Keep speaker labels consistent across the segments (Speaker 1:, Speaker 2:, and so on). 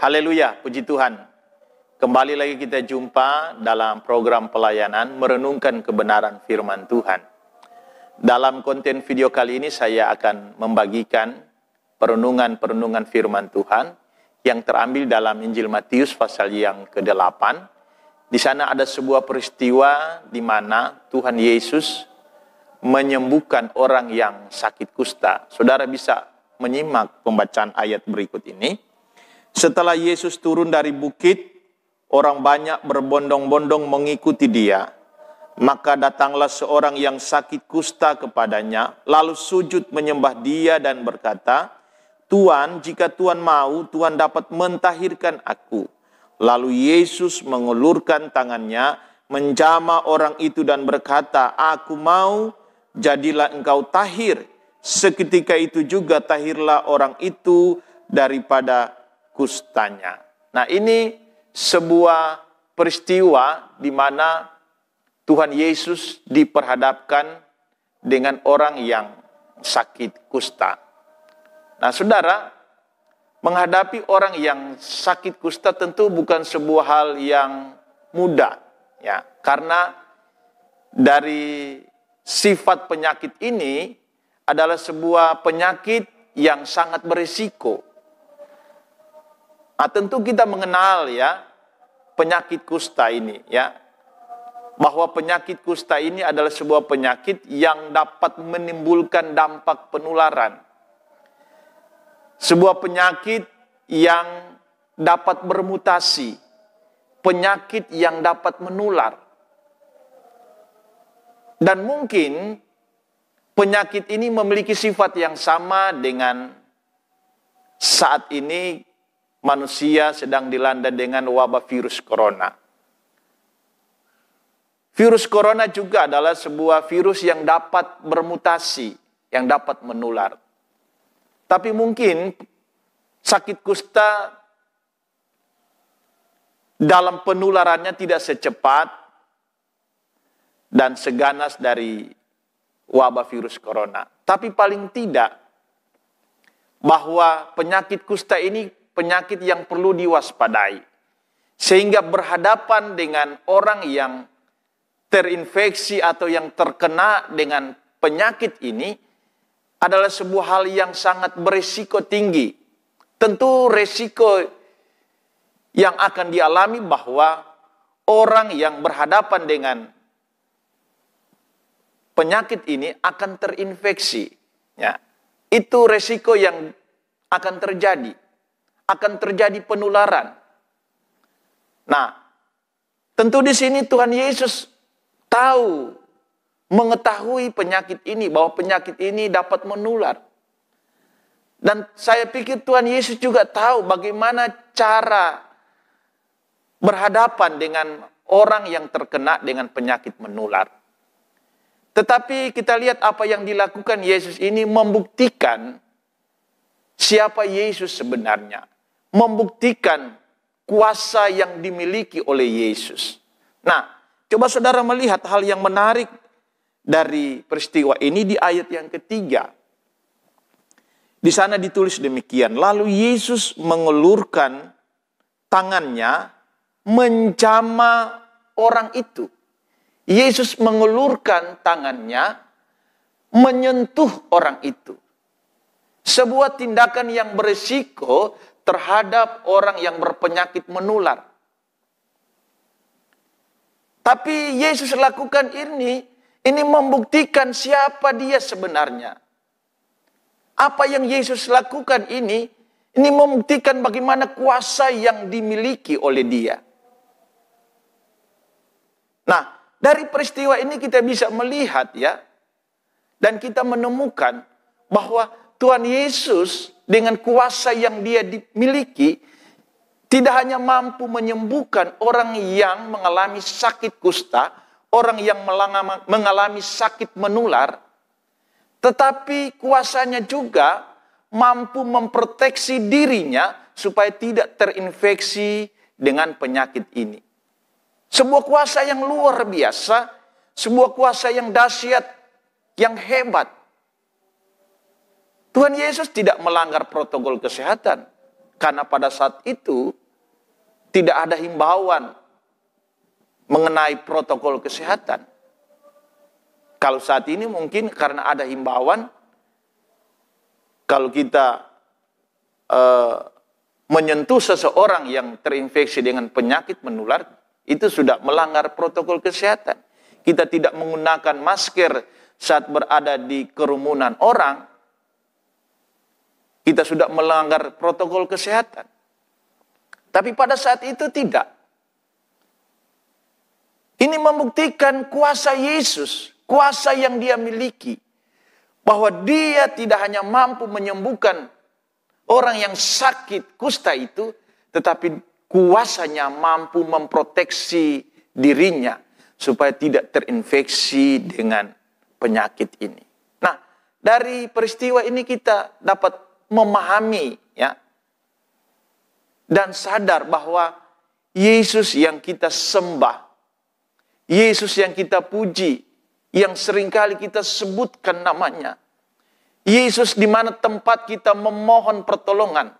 Speaker 1: Haleluya, puji Tuhan. Kembali lagi kita jumpa dalam program pelayanan merenungkan kebenaran firman Tuhan. Dalam konten video kali ini saya akan membagikan perenungan firman Tuhan yang terambil dalam Injil Matius pasal yang ke-8. Di sana ada sebuah peristiwa di mana Tuhan Yesus menyembuhkan orang yang sakit kusta. Saudara bisa menyimak pembacaan ayat berikut ini. Setelah Yesus turun dari bukit, orang banyak berbondong-bondong mengikuti dia. Maka datanglah seorang yang sakit kusta kepadanya, lalu sujud menyembah dia dan berkata, "Tuan, jika Tuan mau, Tuan dapat mentahirkan aku." Lalu Yesus mengulurkan tangannya, menjamah orang itu dan berkata, "Aku mau, jadilah engkau tahir." Seketika itu juga tahirlah orang itu daripada kustanya. Nah, ini sebuah peristiwa di mana Tuhan Yesus diperhadapkan dengan orang yang sakit kusta. Nah, saudara, menghadapi orang yang sakit kusta tentu bukan sebuah hal yang mudah, ya, karena dari sifat penyakit ini adalah sebuah penyakit yang sangat berisiko. Nah, tentu kita mengenal ya penyakit kusta ini ya, bahwa penyakit kusta ini adalah sebuah penyakit yang dapat menimbulkan dampak penularan. Sebuah penyakit yang dapat bermutasi, penyakit yang dapat menular. Dan mungkin penyakit ini memiliki sifat yang sama dengan saat ini manusia sedang dilanda dengan wabah virus corona. Virus corona juga adalah sebuah virus yang dapat bermutasi, yang dapat menular. Tapi mungkin sakit kusta dalam penularannya tidak secepat dan seganas dari wabah virus corona. Tapi paling tidak bahwa penyakit kusta ini penyakit yang perlu diwaspadai. Sehingga berhadapan dengan orang yang terinfeksi atau yang terkena dengan penyakit ini adalah sebuah hal yang sangat berisiko tinggi. Tentu resiko yang akan dialami bahwa orang yang berhadapan dengan penyakit ini akan terinfeksi. Ya, itu resiko yang akan terjadi. Akan terjadi penularan. Nah, tentu di sini Tuhan Yesus tahu, mengetahui penyakit ini, bahwa penyakit ini dapat menular. Dan saya pikir Tuhan Yesus juga tahu bagaimana cara berhadapan dengan orang yang terkena dengan penyakit menular. Tetapi kita lihat apa yang dilakukan Yesus ini membuktikan siapa Yesus sebenarnya. Membuktikan kuasa yang dimiliki oleh Yesus. Nah, coba saudara melihat hal yang menarik dari peristiwa ini di ayat yang ketiga. Di sana ditulis demikian, lalu Yesus mengulurkan tangannya menjamah orang itu. Yesus mengulurkan tangannya menyentuh orang itu. Sebuah tindakan yang berisiko terhadap orang yang berpenyakit menular. Tapi Yesus lakukan ini membuktikan siapa dia sebenarnya. Apa yang Yesus lakukan ini membuktikan bagaimana kuasa yang dimiliki oleh dia. Nah, dari peristiwa ini kita bisa melihat ya, dan kita menemukan bahwa Tuhan Yesus dengan kuasa yang dia dimiliki tidak hanya mampu menyembuhkan orang yang mengalami sakit kusta, orang yang mengalami sakit menular, tetapi kuasanya juga mampu memproteksi dirinya supaya tidak terinfeksi dengan penyakit ini. Sebuah kuasa yang luar biasa, sebuah kuasa yang dahsyat, yang hebat. Tuhan Yesus tidak melanggar protokol kesehatan. Karena pada saat itu tidak ada himbauan mengenai protokol kesehatan. Kalau saat ini mungkin karena ada himbauan, kalau kita menyentuh seseorang yang terinfeksi dengan penyakit menular, itu sudah melanggar protokol kesehatan. Kita tidak menggunakan masker saat berada di kerumunan orang, kita sudah melanggar protokol kesehatan. Tapi pada saat itu tidak. Ini membuktikan kuasa Yesus, kuasa yang dia miliki. Bahwa dia tidak hanya mampu menyembuhkan orang yang sakit kusta itu, tetapi kuasanya mampu memproteksi dirinya supaya tidak terinfeksi dengan penyakit ini. Nah, dari peristiwa ini kita dapat memahami ya dan sadar bahwa Yesus yang kita sembah, Yesus yang kita puji, yang seringkali kita sebutkan namanya, Yesus di mana tempat kita memohon pertolongan.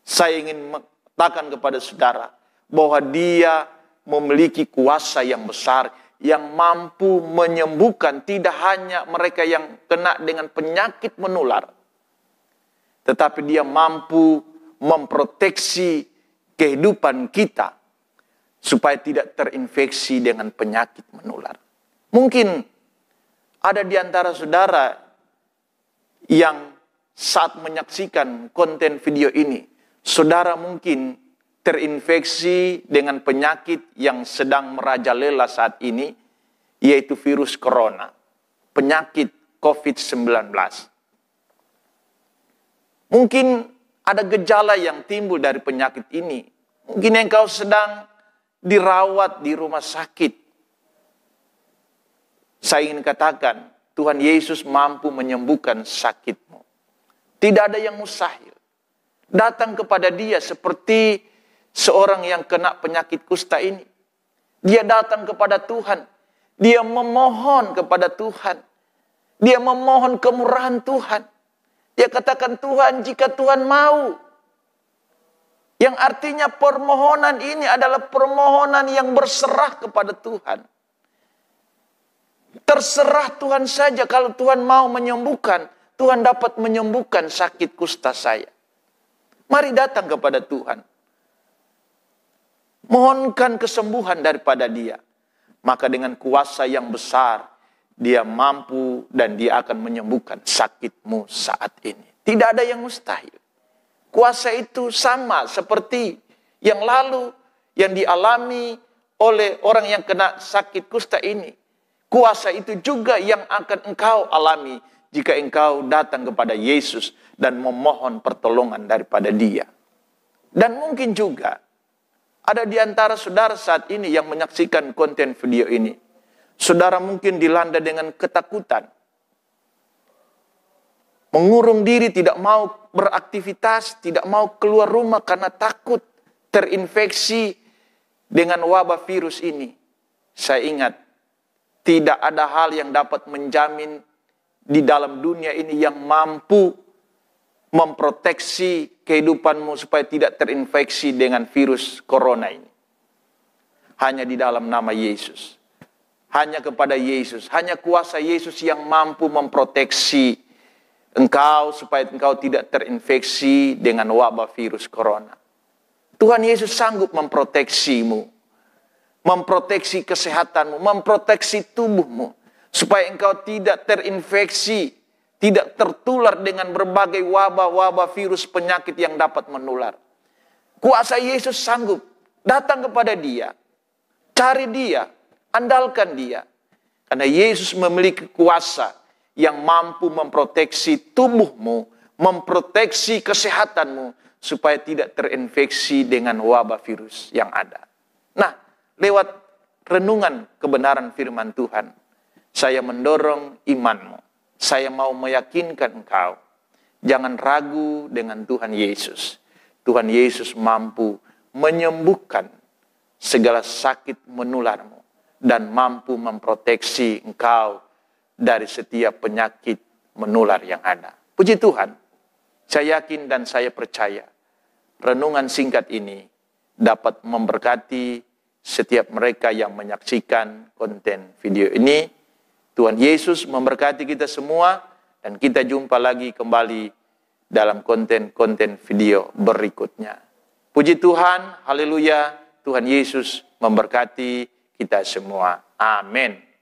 Speaker 1: Saya ingin mengatakan kepada saudara bahwa dia memiliki kuasa yang besar yang mampu menyembuhkan tidak hanya mereka yang kena dengan penyakit menular, tetapi dia mampu memproteksi kehidupan kita supaya tidak terinfeksi dengan penyakit menular. Mungkin ada di antara saudara yang saat menyaksikan konten video ini, saudara mungkin terinfeksi dengan penyakit yang sedang merajalela saat ini, yaitu virus corona, penyakit COVID-19. Mungkin ada gejala yang timbul dari penyakit ini. Mungkin engkau sedang dirawat di rumah sakit. Saya ingin katakan, Tuhan Yesus mampu menyembuhkan sakitmu. Tidak ada yang mustahil. Datang kepada dia seperti seorang yang kena penyakit kusta ini. Dia datang kepada Tuhan. Dia memohon kepada Tuhan. Dia memohon kemurahan Tuhan. Dia katakan, Tuhan, jika Tuhan mau. Yang artinya permohonan ini adalah permohonan yang berserah kepada Tuhan. Terserah Tuhan saja, kalau Tuhan mau menyembuhkan, Tuhan dapat menyembuhkan sakit kusta saya. Mari datang kepada Tuhan. Mohonkan kesembuhan daripada dia. Maka dengan kuasa yang besar, dia mampu dan dia akan menyembuhkan sakitmu saat ini. Tidak ada yang mustahil. Kuasa itu sama seperti yang lalu yang dialami oleh orang yang kena sakit kusta ini. Kuasa itu juga yang akan engkau alami jika engkau datang kepada Yesus dan memohon pertolongan daripada dia. Dan mungkin juga ada di antara saudara saat ini yang menyaksikan konten video ini. Saudara mungkin dilanda dengan ketakutan. Mengurung diri, tidak mau beraktivitas, tidak mau keluar rumah karena takut terinfeksi dengan wabah virus ini. Saya ingat, tidak ada hal yang dapat menjamin di dalam dunia ini yang mampu memproteksi kehidupanmu supaya tidak terinfeksi dengan virus corona ini. Hanya di dalam nama Yesus. Hanya kepada Yesus, hanya kuasa Yesus yang mampu memproteksi engkau supaya engkau tidak terinfeksi dengan wabah virus corona. Tuhan Yesus sanggup memproteksimu, memproteksi kesehatanmu, memproteksi tubuhmu supaya engkau tidak terinfeksi, tidak tertular dengan berbagai wabah-wabah virus penyakit yang dapat menular. Kuasa Yesus sanggup. Datang kepada dia, cari dia, andalkan dia. Karena Yesus memiliki kuasa yang mampu memproteksi tubuhmu, memproteksi kesehatanmu, supaya tidak terinfeksi dengan wabah virus yang ada. Nah, lewat renungan kebenaran firman Tuhan, saya mendorong imanmu. Saya mau meyakinkan engkau, jangan ragu dengan Tuhan Yesus. Tuhan Yesus mampu menyembuhkan segala sakit menularmu dan mampu memproteksi engkau dari setiap penyakit menular yang ada. Puji Tuhan, saya yakin dan saya percaya renungan singkat ini dapat memberkati setiap mereka yang menyaksikan konten video ini. Tuhan Yesus memberkati kita semua, dan kita jumpa lagi kembali dalam konten-konten video berikutnya. Puji Tuhan, haleluya, Tuhan Yesus memberkati kita semua. Amin.